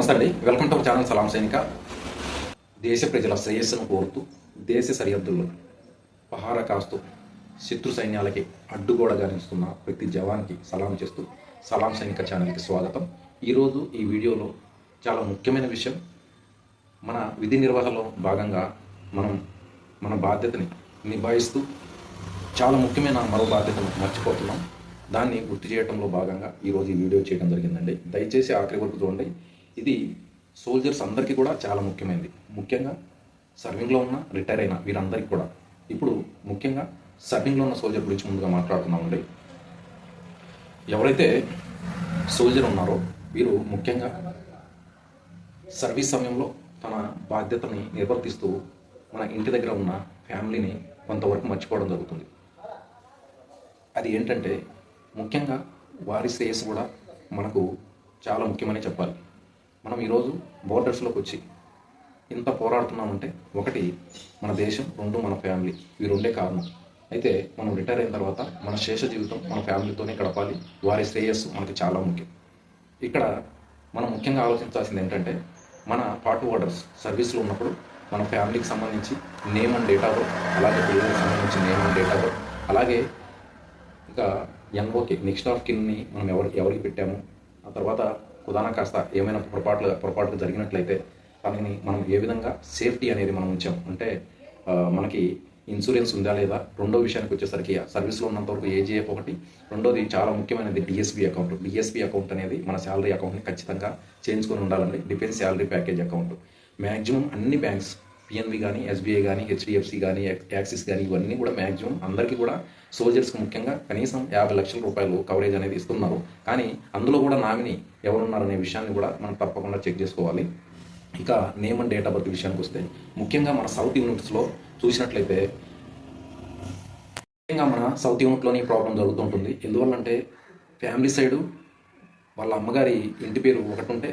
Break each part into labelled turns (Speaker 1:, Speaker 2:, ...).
Speaker 1: నమస్తే అండి, welcome to our channel సలాం సైనిక. దేశ ప్రజల శ్రేయస్సును కోరుతూ దేశ సరిహద్దుల్లో పహార కాస్తూ శత్రు సైన్యాలకి అడ్డుగోడగా నిలుస్తున్న ప్రతి జవాన్కి సలాం చేస్తూ సలాం సైనిక ఛానల్కి స్వాగతం. ఈరోజు ఈ వీడియోలో చాలా ముఖ్యమైన విషయం, మన విధి నిర్వహణలో భాగంగా మనం మన బాధ్యతని నిభాయిస్తూ చాలా ముఖ్యమైన మరో బాధ్యతను మర్చిపోతున్నాం. దాన్ని గుర్తు చేయడంలో భాగంగా ఈరోజు ఈ వీడియో చేయడం జరిగిందండి. దయచేసి ఆఖరి వరకు చూడండి. ఇది సోల్జర్స్ అందరికీ కూడా చాలా ముఖ్యమైనది. ముఖ్యంగా సర్వింగ్లో ఉన్న రిటైర్ అయిన వీరందరికీ కూడా. ఇప్పుడు ముఖ్యంగా సర్వింగ్లో ఉన్న సోల్జర్ గురించి ముందుగా మాట్లాడుతున్నామండి. ఎవరైతే సోల్జర్ ఉన్నారో వీరు ముఖ్యంగా సర్వీస్ సమయంలో తన బాధ్యతని నిర్వర్తిస్తూ మన ఇంటి దగ్గర ఉన్న ఫ్యామిలీని కొంతవరకు మర్చిపోవడం జరుగుతుంది. అది ఏంటంటే ముఖ్యంగా వారి శ్రేయస్సు కూడా మనకు చాలా ముఖ్యమని చెప్పాలి. మనం ఈరోజు బోర్డర్స్లోకి వచ్చి ఇంత పోరాడుతున్నామంటే ఒకటి మన దేశం, రెండు మన ఫ్యామిలీ. ఈ రెండే కారణం. అయితే మనం రిటైర్ అయిన తర్వాత మన శేష జీవితం మన ఫ్యామిలీతోనే గడపాలి. వారి శ్రేయస్సు మనకి చాలా ముఖ్యం. ఇక్కడ మనం ముఖ్యంగా ఆలోచించాల్సింది ఏంటంటే మన పార్ట్ ఓడర్స్ సర్వీస్లో ఉన్నప్పుడు మన ఫ్యామిలీకి సంబంధించి name and date of birth, అలాగే పిల్లలకు సంబంధించి name and date of birth, అలాగే ఇంకా ఎన్ఓకే నెక్స్ట్ ఆఫ్ కిన్ని మనం ఎవరికి పెట్టాము, ఆ తర్వాత కుదానా కాస్త ఏమైనా పొరపాట్లు జరిగినట్లయితే దానిని మనం ఏ విధంగా సేఫ్టీ అనేది మనం ఉంచాం అంటే మనకి ఇన్సూరెన్స్ ఉందా లేదా. రెండో విషయానికి వచ్చేసరికి సర్వీస్లో ఉన్నంత వరకు ఏజీఎఫ్ ఒకటి, రెండోది చాలా ముఖ్యమైనది డిఎస్పీ అకౌంట్. డిఎస్పీ అకౌంట్ అనేది మన శాలరీ అకౌంట్ని ఖచ్చితంగా చేయించుకొని ఉండాలండి. Defence salary package account maximum అన్ని బ్యాంక్స్, పిఎన్బి కానీ, ఎస్బీఐ కానీ, హెచ్డిఎఫ్సి కానీ, యాక్సిస్ కానీ, ఇవన్నీ కూడా మ్యాక్సిమం అందరికీ కూడా సోల్జర్స్కి ముఖ్యంగా కనీసం 50 లక్షల రూపాయలు కవరేజ్ అనేది ఇస్తున్నారు. కానీ అందులో కూడా నామినీ ఎవరున్నారనే విషయాన్ని కూడా మనం తప్పకుండా చెక్ చేసుకోవాలి. ఇక name and date of birth విషయానికి వస్తే ముఖ్యంగా మన సౌత్ యూనిట్స్లో చూసినట్లయితే ముఖ్యంగా మన సౌత్ యూనిట్లోని ప్రాబ్లం జరుగుతుంటుంది. ఎందువల్లంటే ఫ్యామిలీ సైడు వాళ్ళ అమ్మగారి ఇంటి పేరు ఒకటి ఉంటే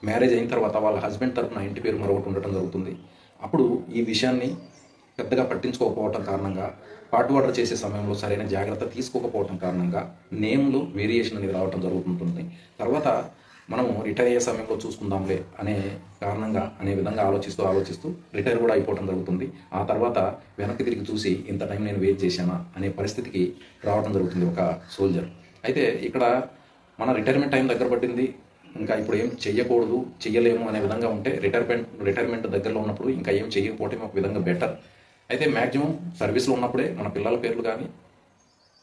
Speaker 1: మ్యారేజ్ అయిన తర్వాత వాళ్ళ హస్బెండ్ తరఫున ఇంటి పేరు మరొకటి ఉండటం జరుగుతుంది. అప్పుడు ఈ విషయాన్ని పెద్దగా పట్టించుకోకపోవటం కారణంగా పార్ట్ ఆర్డర్ చేసే సమయంలో సరైన జాగ్రత్త తీసుకోకపోవటం కారణంగా నేమ్లో వేరియేషన్ అనేది రావటం జరుగుతుంటుంది. తర్వాత మనము రిటైర్ అయ్యే సమయంలో చూసుకుందాంలే అనే కారణంగా అనే విధంగా ఆలోచిస్తూ రిటైర్ కూడా అయిపోవడం జరుగుతుంది. ఆ తర్వాత వెనక్కి తిరిగి చూసి ఇంత టైం నేను వెయిట్ చేశానా అనే పరిస్థితికి రావడం జరుగుతుంది ఒక సోల్జర్. అయితే ఇక్కడ మన రిటైర్మెంట్ టైం దగ్గర పట్టింది, ఇంకా ఇప్పుడు ఏం చెయ్యకూడదు, చెయ్యలేము అనే విధంగా ఉంటే రిటైర్మెంట్ దగ్గరలో ఉన్నప్పుడు ఇంకా ఏం చెయ్యకపోవటం ఒక విధంగా బెటర్. అయితే మ్యాక్సిమం సర్వీస్లో ఉన్నప్పుడే మన పిల్లల పేర్లు కానీ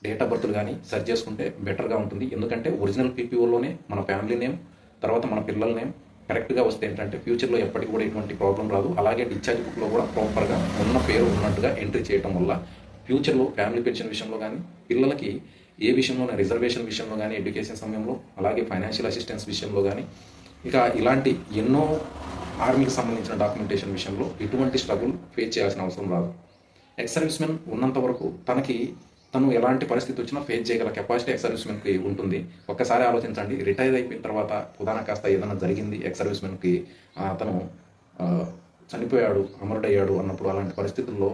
Speaker 1: డేట్ ఆఫ్ బర్త్లు కానీ సెర్చ్ చేసుకుంటే బెటర్గా ఉంటుంది. ఎందుకంటే ఒరిజినల్ పీపీఓలోనే మన ఫ్యామిలీ నేమ్, తర్వాత మన పిల్లల నేమ్ కరెక్ట్గా వస్తే ఏంటంటే ఫ్యూచర్లో ఎప్పటికి కూడా ఎటువంటి ప్రాబ్లం రాదు. అలాగే డిశ్చార్జ్ బుక్లో కూడా ప్రాపర్గా ఉన్న పేరు ఉన్నట్టుగా ఎంట్రీ చేయడం వల్ల ఫ్యూచర్లో ఫ్యామిలీ పెన్షన్ విషయంలో కానీ, పిల్లలకి ఏ విషయంలో రిజర్వేషన్ విషయంలో కానీ, ఎడ్యుకేషన్ సమయంలో, అలాగే ఫైనాన్షియల్ అసిస్టెన్స్ విషయంలో కానీ, ఇక ఇలాంటి ఎన్నో ఆర్మీకి సంబంధించిన డాక్యుమెంటేషన్ విషయంలో ఎటువంటి స్ట్రగుల్ ఫేస్ చేయాల్సిన అవసరం రాదు. ఎక్స్ సర్వీస్మెన్ ఉన్నంత వరకు తను ఎలాంటి పరిస్థితి వచ్చినా ఫేస్ చేయగల కెపాసిటీ ఎక్స్ సర్వీస్మెన్కి ఉంటుంది. ఒక్కసారి ఆలోచించండి, రిటైర్ అయిపోయిన తర్వాత ఉదాహరణ కాస్త ఏదైనా జరిగింది ఎక్స్ సర్వీస్మెన్కి, అతను చనిపోయాడు, అమరుడయ్యాడు అన్నప్పుడు అలాంటి పరిస్థితుల్లో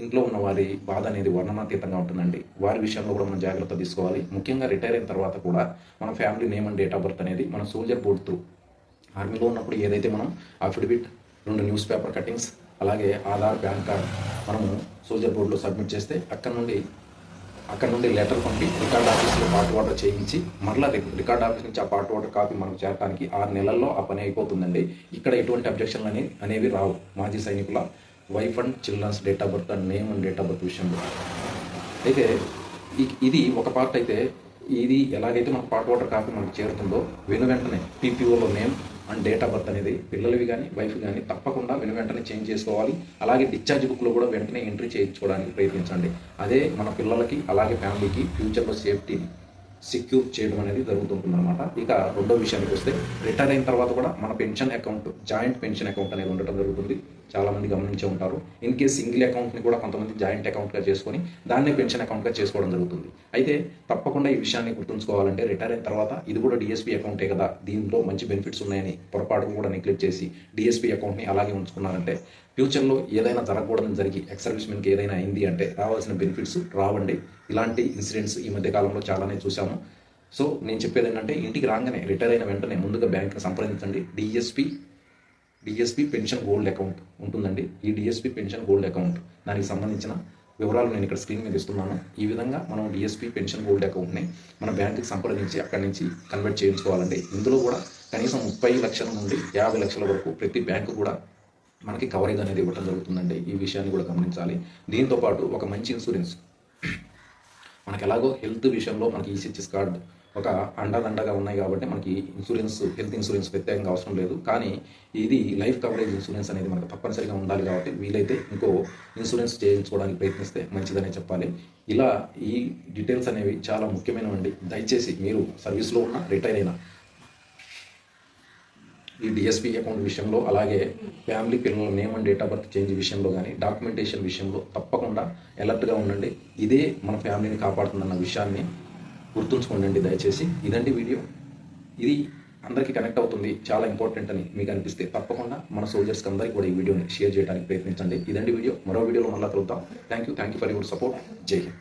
Speaker 1: ఇంట్లో ఉన్న వారి బాధ అనేది వర్ణనాతీతంగా ఉంటుందండి. వారి విషయంలో కూడా మనం జాగ్రత్త తీసుకోవాలి. ముఖ్యంగా రిటైర్ అయిన తర్వాత కూడా మన family name and date of birth అనేది మన సోల్జర్ బోర్డు త్రూ ఆర్మీలో ఉన్నప్పుడు ఏదైతే మనం అఫిడవిట్, 2 న్యూస్ పేపర్ కటింగ్స్, అలాగే ఆధార్, పాన్ కార్డ్ మనము సోల్జర్ బోర్డులో సబ్మిట్ చేస్తే అక్కడ నుండి లెటర్ పంపి రికార్డ్ ఆఫీస్లో పార్ట్ ఆర్డర్ చేయించి మరలా రికార్డ్ ఆఫీస్ నుంచి ఆ పార్ట్ ఆర్డర్ కాపీ మనకు చేరడానికి 6 నెలల్లో ఆ పని అయిపోతుందండి. ఇక్కడ ఎటువంటి అబ్జెక్షన్లు అనేవి రావు. మాజీ సైనికుల wife and children's date of birth and name and date of birth విషయంలో అయితే ఇది ఒక పార్ట్. అయితే ఇది ఎలాగైతే మన పార్ట్ ఆర్డర్ కాపీ మనకు చేరుతుందో వెంటనే పీపీఓలో name and date of birth అనేది పిల్లలవి కానీ వైఫ్ కానీ తప్పకుండా వెంటనే చేంజ్ చేసుకోవాలి. అలాగే డిశ్చార్జ్ బుక్లో కూడా వెంటనే ఎంట్రీ చేయించుకోవడానికి ప్రయత్నించండి. అదే మన పిల్లలకి అలాగే ఫ్యామిలీకి ఫ్యూచర్లో సేఫ్టీని సెక్యూర్ చేయడం అనేది జరుగుతుంటుంది అనమాట. ఇక రెండో విషయానికి వస్తే రిటైర్ అయిన తర్వాత కూడా మన pension account, joint pension account అనేది ఉండటం జరుగుతుంది. చాలామంది గమనించే ఉంటారు. ఇన్ కేస్ సింగిల్ అకౌంట్ని కూడా కొంతమంది జాయింట్ అకౌంట్గా చేసుకొని దాన్ని పెన్షన్ అకౌంట్గా చేసుకోవడం జరుగుతుంది. అయితే తప్పకుండా ఈ విషయాన్ని గుర్తుంచుకోవాలంటే రిటైర్ అయిన తర్వాత ఇది కూడా డిఎస్పీ అకౌంటే కదా, దీంట్లో మంచి బెనిఫిట్స్ ఉన్నాయని పొరపాటు కూడా నెగ్లెక్ట్ చేసి డిఎస్పీ అకౌంట్ని అలాగే ఉంచుకున్నారంటే ఫ్యూచర్లో ఏదైనా జరగకూడదని జరిగి ఎక్స్ సర్వీస్మెన్కి ఏదైనా అయింది అంటే రావాల్సిన బెనిఫిట్స్ రావండి. ఇలాంటి ఇన్సిడెంట్స్ ఈ మధ్య కాలంలో చాలానే చూసాము. సో నేను చెప్పేది ఏంటంటే ఇంటికి రాగానే రిటైర్ అయిన వెంటనే ముందుగా బ్యాంక్ని సంప్రదించండి. డిఎస్పి పెన్షన్ గోల్డ్ అకౌంట్ ఉంటుందండి. ఈ డిఎస్పి పెన్షన్ గోల్డ్ అకౌంట్ దానికి సంబంధించిన వివరాలు నేను ఇక్కడ స్క్రీన్ మీద ఇస్తున్నాను. ఈ విధంగా మనం డిఎస్పి పెన్షన్ గోల్డ్ అకౌంట్ని మన బ్యాంకుకి సంప్రదించి అక్కడి నుంచి కన్వర్ట్ చేయించుకోవాలండి. ఇందులో కూడా కనీసం 30 లక్షల నుండి 50 లక్షల వరకు ప్రతి బ్యాంకు కూడా మనకి కవరేజ్ అనేది ఇవ్వడం జరుగుతుందండి. ఈ విషయాన్ని కూడా గమనించాలి. దీంతోపాటు ఒక మంచి ఇన్సూరెన్స్, మనకి ఎలాగో హెల్త్ విషయంలో మనకి ఈసీహెచ్ఎస్ కార్డ్ ఒక అండదండగా ఉన్నాయి కాబట్టి మనకి హెల్త్ ఇన్సూరెన్స్ ప్రత్యేకంగా అవసరం లేదు. కానీ ఇది లైఫ్ కవరేజ్ ఇన్సూరెన్స్ అనేది మనకు తప్పనిసరిగా ఉండాలి కాబట్టి వీలైతే ఇంకో ఇన్సూరెన్స్ చేయించుకోవడానికి ప్రయత్నిస్తే మంచిదనే చెప్పాలి. ఇలా ఈ డీటెయిల్స్ అనేవి చాలా ముఖ్యమైనవండి. దయచేసి మీరు సర్వీస్లో ఉన్న రిటైర్ అయిన ఈ డిఎస్పి అకౌంట్ విషయంలో, అలాగే ఫ్యామిలీ పిల్లల name and date of birth change విషయంలో కానీ, డాక్యుమెంటేషన్ విషయంలో తప్పకుండా అలర్ట్గా ఉండండి. ఇదే మన ఫ్యామిలీని కాపాడుతుందన్న విషయాన్ని గుర్తుంచుకోండి దయచేసి. ఇదండి వీడియో. ఇది అందరికీ కనెక్ట్ అవుతుంది, చాలా ఇంపార్టెంట్ అని మీకు అనిపిస్తే తప్పకుండా మన సోల్జర్స్కి అందరికీ కూడా ఈ వీడియోని షేర్ చేయడానికి ప్రయత్నించండి. ఇదండి వీడియో. మరో వీడియోలో మళ్ళీ కలుద్దాం. Thank you for your support. జై హింద్.